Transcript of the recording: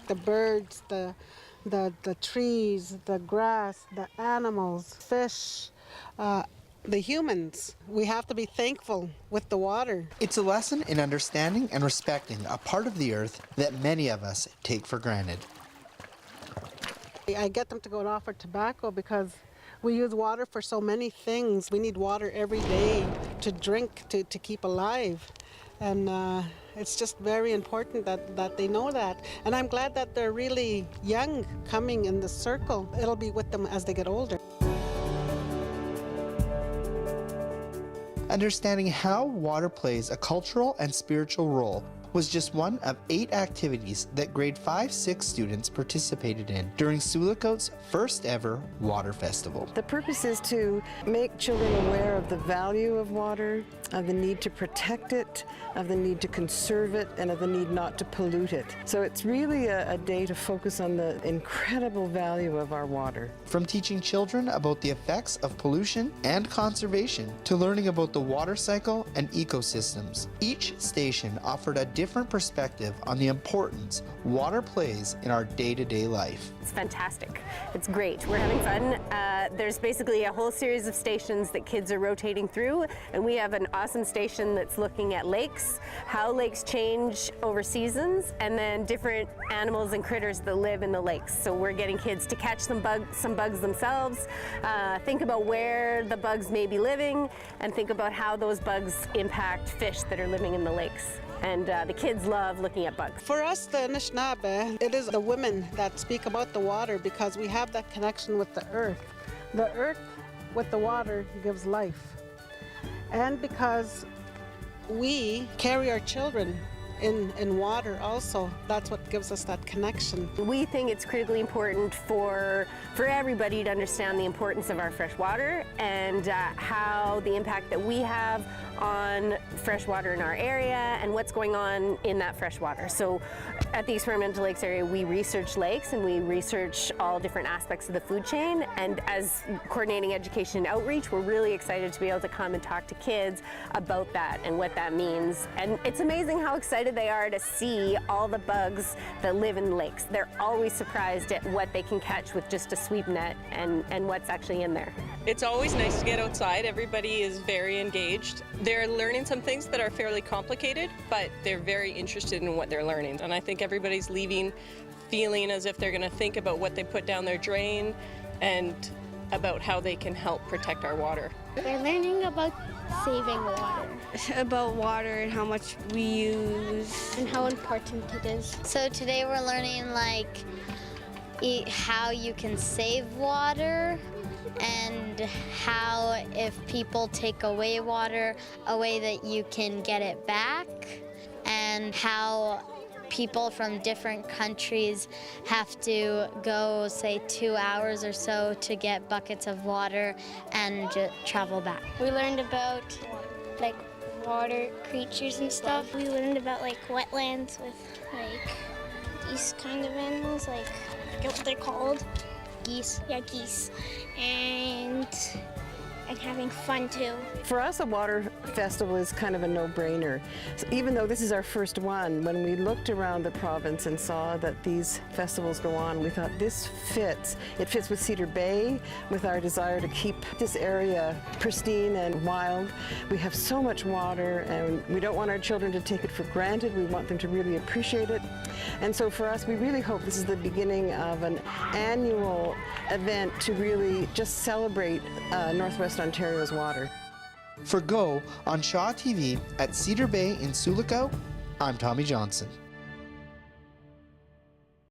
The birds, the trees, the grass, the animals, fish, the humans. We have to be thankful with the water. It's a lesson in understanding and respecting a part of the earth that many of us take for granted. I get them to go and offer tobacco because we use water for so many things. We need water every day to drink, to keep alive. And it's just very important that they know that. And I'm glad that they're really young coming in the circle. It'll be with them as they get older. Understanding how water plays a cultural and spiritual role was just one of 8 activities that grade 5-6 students participated in during Sioux Lookouts' first ever water festival. The purpose is to make children aware of the value of water, of the need to protect it, of the need to conserve it, and of the need not to pollute it. So it's really a day to focus on the incredible value of our water. From teaching children about the effects of pollution and conservation to learning about the water cycle and ecosystems, each station offered a different perspective on the importance water plays in our day-to-day life. It's fantastic. It's great. We're having fun. There's basically a whole series of stations that kids are rotating through, and we have an awesome station that's looking at lakes, how lakes change over seasons, and then different animals and critters that live in the lakes. So we're getting kids to catch some bugs themselves, think about where the bugs may be living, and think about how those bugs impact fish that are living in the lakes. And the kids love looking at bugs. For us, the Anishinaabe, it is the women that speak about the water because we have that connection with the earth. The earth with the water gives life. And because we carry our children in water also, that's what gives us that connection. We think it's critically important for everybody to understand the importance of our fresh water and how the impact that we have on fresh water in our area and what's going on in that fresh water. So at the Experimental Lakes area, we research lakes and we research all different aspects of the food chain. And as coordinating education and outreach, we're really excited to be able to come and talk to kids about that and what that means. And it's amazing how excited they are to see all the bugs that live in lakes. They're always surprised at what they can catch with just a sweep net and what's actually in there. It's always nice to get outside. Everybody is very engaged. They're learning some things that are fairly complicated, but they're very interested in what they're learning. And I think everybody's leaving feeling as if they're going to think about what they put down their drain and about how they can help protect our water. We're learning about saving water. About water and how much we use. And how important it is. So today we're learning how you can save water and how if people take away water, a way that you can get it back, and how people from different countries have to go, say, 2 hours or so to get buckets of water and travel back. We learned about water creatures and stuff. We learned about wetlands with these kind of animals, I forget what they're called. Geese. Yeah, geese. And having fun too. For us, a water festival is kind of a no-brainer. So even though this is our first one, when we looked around the province and saw that these festivals go on, we thought this fits. It fits with Cedar Bay, with our desire to keep this area pristine and wild. We have so much water and we don't want our children to take it for granted. We want them to really appreciate it. And so for us, we really hope this is the beginning of an annual event to really just celebrate Northwest Ontario's water. For Go on Shaw TV at Cedar Bay in Sioux Lookout, I'm Tommy Johnson.